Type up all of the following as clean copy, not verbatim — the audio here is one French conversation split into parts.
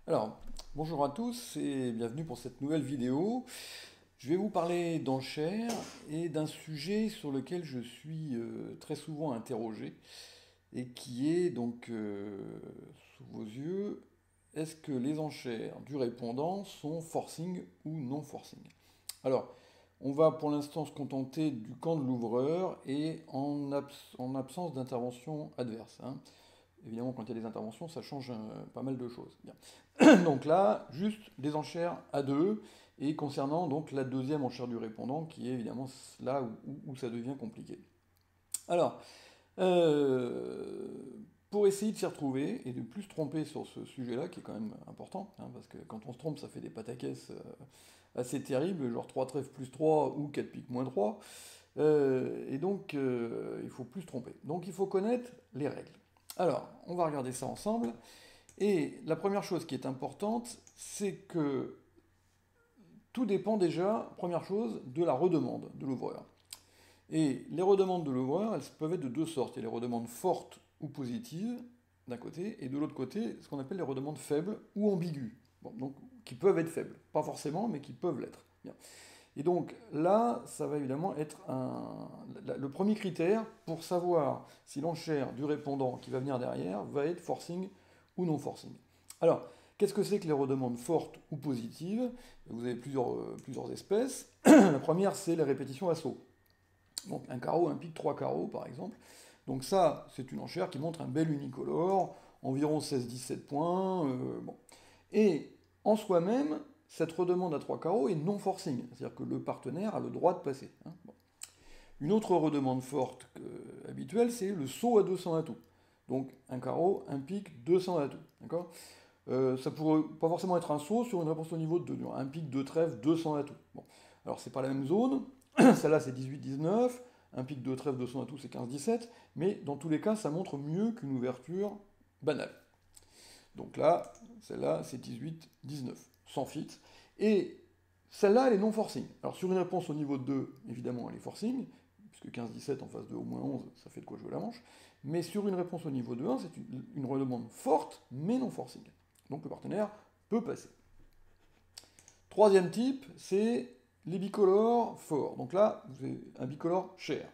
Alors, bonjour à tous et bienvenue pour cette nouvelle vidéo. Je vais vous parler d'enchères et d'un sujet sur lequel je suis très souvent interrogé et qui est donc sous vos yeux, est-ce que les enchères du répondant sont forcing ou non forcing? Alors, on va pour l'instant se contenter du camp de l'ouvreur et en absence d'intervention adverse, hein. Évidemment, quand il y a des interventions, ça change pas mal de choses. Bien. Donc là, juste des enchères à deux, et concernant donc la deuxième enchère du répondant, qui est évidemment là où ça devient compliqué. Alors, euh, pour essayer de s'y retrouver et de plus se tromper sur ce sujet-là, qui est quand même important, hein, parce que quand on se trompe, ça fait des pataquès assez terribles, genre 3 trèfles plus 3 ou 4 piques moins 3. Et donc, il faut plus se tromper. Donc, il faut connaître les règles. Alors, on va regarder ça ensemble. Et la première chose qui est importante, c'est que tout dépend déjà, première chose, de la redemande de l'ouvreur. Et les redemandes de l'ouvreur, elles peuvent être de deux sortes. Il y a les redemandes fortes ou positives, d'un côté, et de l'autre côté, ce qu'on appelle les redemandes faibles ou ambiguës. Bon, donc, qui peuvent être faibles. Pas forcément, mais qui peuvent l'être. Bien. Et donc là, ça va évidemment être le premier critère pour savoir si l'enchère du répondant qui va venir derrière va être forcing ou non forcing. Alors, qu'est-ce que c'est que les redemandes fortes ou positives? Vous avez plusieurs espèces. La première, c'est les répétitions à saut. Donc un carreau, un pique, trois carreaux par exemple. Donc ça, c'est une enchère qui montre un bel unicolore, environ 16-17 points. Bon. Et en soi-même, cette redemande à trois carreaux est non forcing, c'est-à-dire que le partenaire a le droit de passer, hein. Bon. Une autre redemande forte habituelle, c'est le saut à 200 atouts. Donc un carreau, un pique, 200 atouts. D'accord. Ça pourrait pas forcément être un saut sur une réponse au niveau de 2. Un pique, deux trèfles, 200 atouts. Bon. Alors c'est pas la même zone, celle-là c'est 18-19, un pique, deux trèfles, 200 atouts c'est 15-17, mais dans tous les cas ça montre mieux qu'une ouverture banale. Donc là, celle-là, c'est 18-19, sans fit. Et celle-là, elle est non forcing. Alors sur une réponse au niveau de 2, évidemment, elle est forcing, puisque 15-17 en face de au moins 11, ça fait de quoi jouer la manche. Mais sur une réponse au niveau de 1, c'est une redemande forte, mais non forcing. Donc le partenaire peut passer. Troisième type, c'est les bicolores forts. Donc là, vous avez un bicolore cher.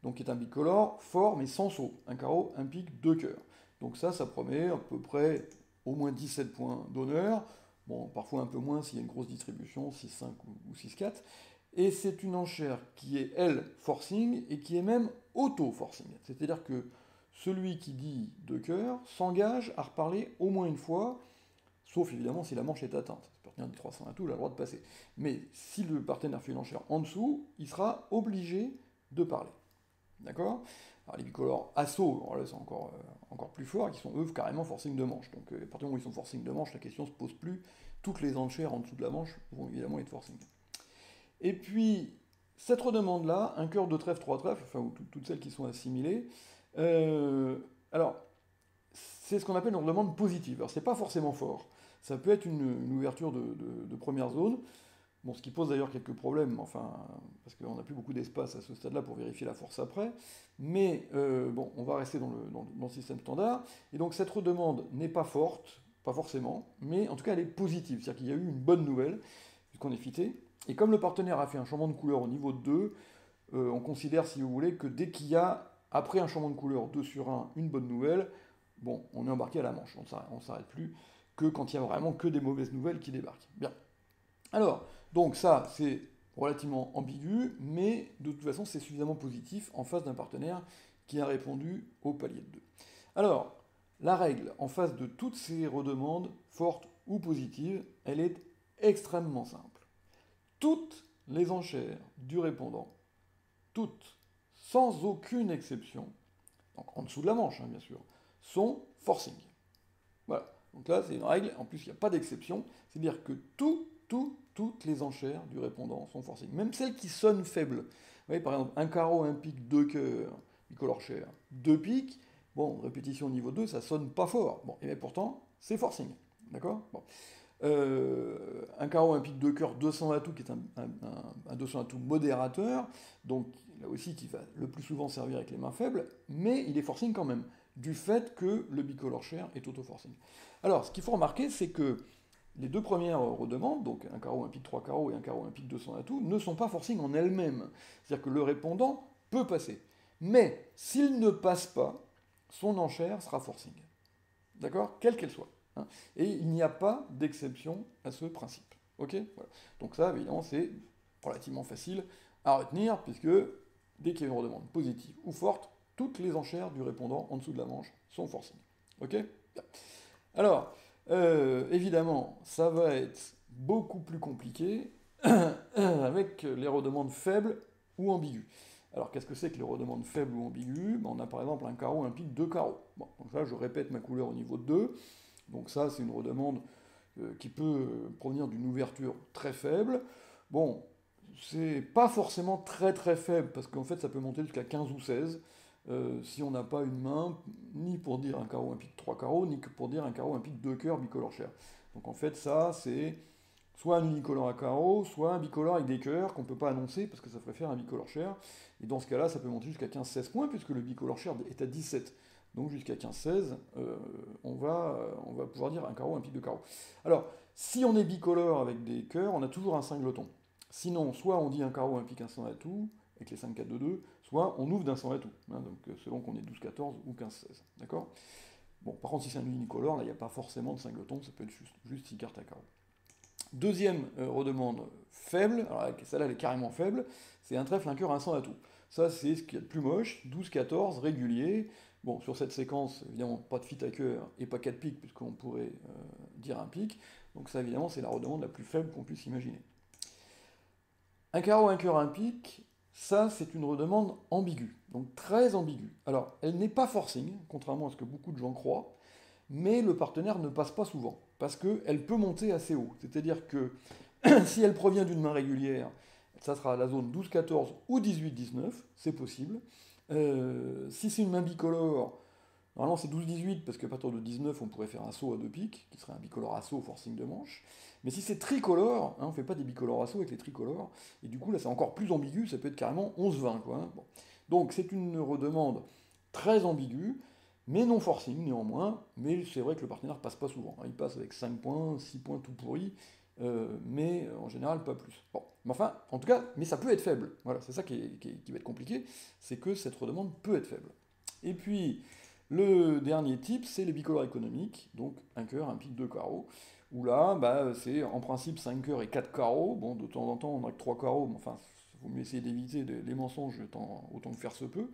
Donc qui est un bicolore fort, mais sans saut. Un carreau, un pique, deux cœurs. Donc ça promet à peu près au moins 17 points d'honneur. Bon, parfois un peu moins s'il y a une grosse distribution, 6-5 ou 6-4. Et c'est une enchère qui est, elle, forcing, et qui est même auto-forcing. C'est-à-dire que celui qui dit deux cœurs s'engage à reparler au moins une fois, sauf évidemment si la manche est atteinte. Le partenaire dit 300 à tout, il a le droit de passer. Mais si le partenaire fait une enchère en dessous, il sera obligé de parler. D'accord. Alors les bicolores assaut, alors là c'est encore plus fort, qui sont eux carrément forcing de manche. Donc à partir du moment où ils sont forcing de manche, la question se pose plus. Toutes les enchères en dessous de la manche vont évidemment être forcing. Et puis, cette redemande-là, un cœur, deux trèfles, trois trèfles, enfin, ou toutes celles qui sont assimilées, euh, alors, c'est ce qu'on appelle une redemande positive. Alors, c'est pas forcément fort. Ça peut être une ouverture de première zone. Bon, ce qui pose d'ailleurs quelques problèmes, enfin, parce qu'on n'a plus beaucoup d'espace à ce stade-là pour vérifier la force après. Mais bon, on va rester dans le système standard. Et donc cette redemande n'est pas forte, pas forcément, mais en tout cas elle est positive. C'est-à-dire qu'il y a eu une bonne nouvelle, puisqu'on est fité. Et comme le partenaire a fait un changement de couleur au niveau de 2, on considère, si vous voulez, que dès qu'il y a, après un changement de couleur 2 sur 1, une bonne nouvelle, bon, on est embarqué à la manche. On ne s'arrête plus que quand il y a vraiment que des mauvaises nouvelles qui débarquent. Bien. Alors, donc ça, c'est relativement ambigu, mais de toute façon, c'est suffisamment positif en face d'un partenaire qui a répondu au palier de 2. Alors, la règle en face de toutes ces redemandes, fortes ou positives, elle est extrêmement simple. Toutes les enchères du répondant, toutes, sans aucune exception, donc en dessous de la manche, hein, bien sûr, sont forcing. Voilà. Donc là, c'est une règle. En plus, il n'y a pas d'exception. C'est-à-dire que toutes les enchères du répondant sont forcing. Même celles qui sonnent faibles. Vous voyez, par exemple, un carreau, un pique, deux cœurs, bicolore cher, deux piques. Bon, répétition niveau 2, ça sonne pas fort. Bon, et bien pourtant, c'est forcing. D'accord. Bon. Un carreau, un pique, deux cœurs, 200 atouts, qui est un 200 atouts modérateur. Donc là aussi, qui va le plus souvent servir avec les mains faibles. Mais il est forcing quand même. du fait que le bicolor share est auto-forcing. Alors, ce qu'il faut remarquer, c'est que les deux premières redemandes, donc un carreau, un pique 3 carreaux et un carreau, un pique 200 atouts, ne sont pas forcing en elles-mêmes. C'est-à-dire que le répondant peut passer. Mais s'il ne passe pas, son enchère sera forcing. D'accord? Quelle qu'elle soit. Hein. Et il n'y a pas d'exception à ce principe. Ok? Voilà. Donc ça, évidemment, c'est relativement facile à retenir, puisque dès qu'il y a une redemande positive ou forte, toutes les enchères du répondant en dessous de la manche sont forcing. Ok? Bien. Alors, évidemment, ça va être beaucoup plus compliqué avec les redemandes faibles ou ambiguës. Alors, qu'est-ce que c'est que les redemandes faibles ou ambiguës? Ben, on a par exemple un carreau, un pique, deux carreaux. Bon, donc là, je répète ma couleur au niveau de 2. Donc ça, c'est une redemande qui peut provenir d'une ouverture très faible. Bon, c'est pas forcément très très faible, parce qu'en fait, ça peut monter jusqu'à 15 ou 16, si on n'a pas une main, ni pour dire un carreau, un pique, 3 carreaux, ni que pour dire un carreau, un pique, 2 cœurs, bicolore share. Donc en fait, ça, c'est soit un unicolore à carreau, soit un bicolore avec des cœurs qu'on ne peut pas annoncer parce que ça ferait faire un bicolore share. Et dans ce cas-là, ça peut monter jusqu'à 15-16 points puisque le bicolore share est à 17. Donc jusqu'à 15-16, on va pouvoir dire un carreau, un pique de carreau. Alors, si on est bicolore avec des cœurs, on a toujours un singleton. Sinon, soit on dit un carreau, un pique, un 100 atout, avec les 5, 4, 2, 2, soit on ouvre d'un 100 atout, hein, donc selon qu'on est 12, 14 ou 15, 16. D'accord? Bon, par contre, si c'est un unicolore, là, il n'y a pas forcément de singleton, ça peut être juste 6 cartes à carreau. Deuxième redemande faible, alors celle-là elle est carrément faible, c'est un trèfle, un cœur, un 100 atout. Ça, c'est ce qu'il y a de plus moche, 12, 14, régulier. Bon, sur cette séquence, évidemment, pas de fit à cœur et pas 4 piques, puisqu'on pourrait dire un pique. Donc ça, évidemment, c'est la redemande la plus faible qu'on puisse imaginer. Un carreau, un cœur, un pique, ça, c'est une redemande ambiguë, donc très ambiguë. Alors, elle n'est pas forcing, contrairement à ce que beaucoup de gens croient, mais le partenaire ne passe pas souvent, parce qu'elle peut monter assez haut. C'est-à-dire que si elle provient d'une main régulière, ça sera la zone 12-14 ou 18-19, c'est possible. Si c'est une main bicolore, normalement c'est 12-18, parce qu'à partir de 19, on pourrait faire un saut à deux piques, qui serait un bicolore à saut forcing de manche. Mais si c'est tricolore, hein, on ne fait pas des bicolores à saut avec les tricolores, et du coup là c'est encore plus ambigu, ça peut être carrément 11-20. Quoi, hein. Bon. Donc c'est une redemande très ambiguë, mais non forcing néanmoins, mais c'est vrai que le partenaire passe pas souvent. Hein. Il passe avec 5 points, 6 points tout pourris, mais en général pas plus. Bon, mais enfin, en tout cas, mais ça peut être faible. Voilà, c'est ça qui va être compliqué, c'est que cette redemande peut être faible. Et puis, le dernier type, c'est les bicolores économiques, donc un cœur, un pique, deux carreaux, où là, bah, c'est en principe 5 cœurs et 4 carreaux. Bon, de temps en temps, on n'a que 3 carreaux, mais enfin, il vaut mieux essayer d'éviter les mensonges autant que faire se peut.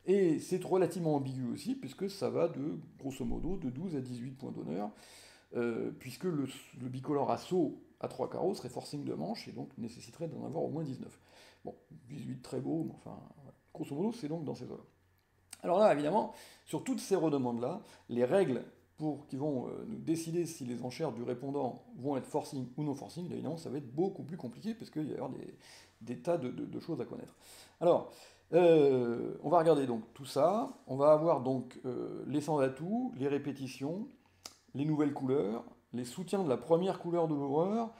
Et c'est relativement ambigu aussi, puisque ça va de, grosso modo, de 12 à 18 points d'honneur, puisque le bicolore à saut à 3 carreaux serait forcing de manche, et donc nécessiterait d'en avoir au moins 19. Bon, 18 très beau, mais enfin, grosso modo, c'est donc dans ces eaux-là. Alors là, évidemment, sur toutes ces redemandes-là, les règles qui vont nous décider si les enchères du répondant vont être forcing ou non forcing, évidemment, ça va être beaucoup plus compliqué, parce qu'il va y avoir des tas de choses à connaître. Alors, on va regarder donc tout ça. On va avoir donc les sans atouts, les répétitions, les nouvelles couleurs, les soutiens de la première couleur de l'ouvreur,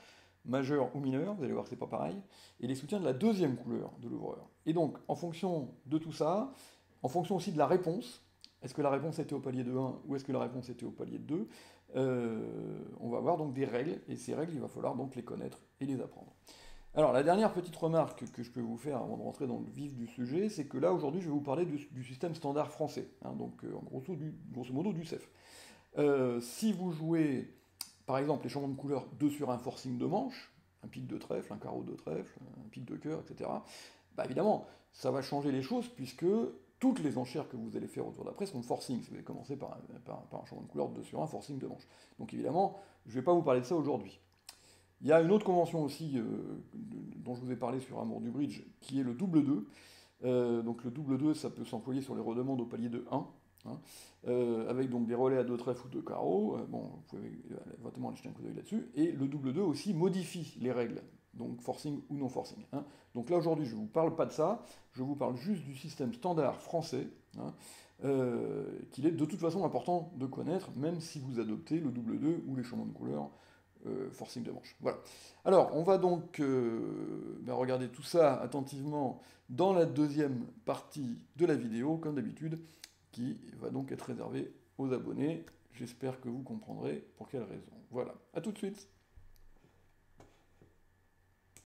majeur ou mineur, vous allez voir que c'est pas pareil, et les soutiens de la deuxième couleur de l'ouvreur. Et donc, en fonction de tout ça, en fonction aussi de la réponse, est-ce que la réponse était au palier de 1 ou est-ce que la réponse était au palier de 2, on va avoir donc des règles, et ces règles, il va falloir donc les connaître et les apprendre. Alors, la dernière petite remarque que je peux vous faire avant de rentrer dans le vif du sujet, c'est que là, aujourd'hui, je vais vous parler du système standard français, hein, donc en grosso modo du CEF. Si vous jouez, par exemple, les changements de couleur 2 sur un forcing de manche, un pique de trèfle, un carreau de trèfle, un pique de cœur, etc., bah évidemment, ça va changer les choses, puisque toutes les enchères que vous allez faire au tour d'après seront forcing. Si vous allez commencer par un changement de couleur 2 sur un forcing de manche. Donc évidemment, je ne vais pas vous parler de ça aujourd'hui. Il y a une autre convention aussi dont je vous ai parlé sur Amour du Bridge, qui est le double 2. Donc le double 2, ça peut s'employer sur les redemandes au palier de 1, hein, avec donc des relais à deux trèfles ou deux carreaux. Bon, vous pouvez éventuellement aller jeter un coup d'œil là-dessus. Et le double 2 aussi modifie les règles, donc forcing ou non forcing. Hein. Donc là aujourd'hui, je ne vous parle pas de ça, je vous parle juste du système standard français, hein, qu'il est de toute façon important de connaître, même si vous adoptez le double 2 ou les changements de couleur forcing de manche. Voilà. Alors, on va donc regarder tout ça attentivement dans la deuxième partie de la vidéo, comme d'habitude. qui va donc être réservé aux abonnés. J'espère que vous comprendrez pour quelle raison. Voilà, à tout de suite.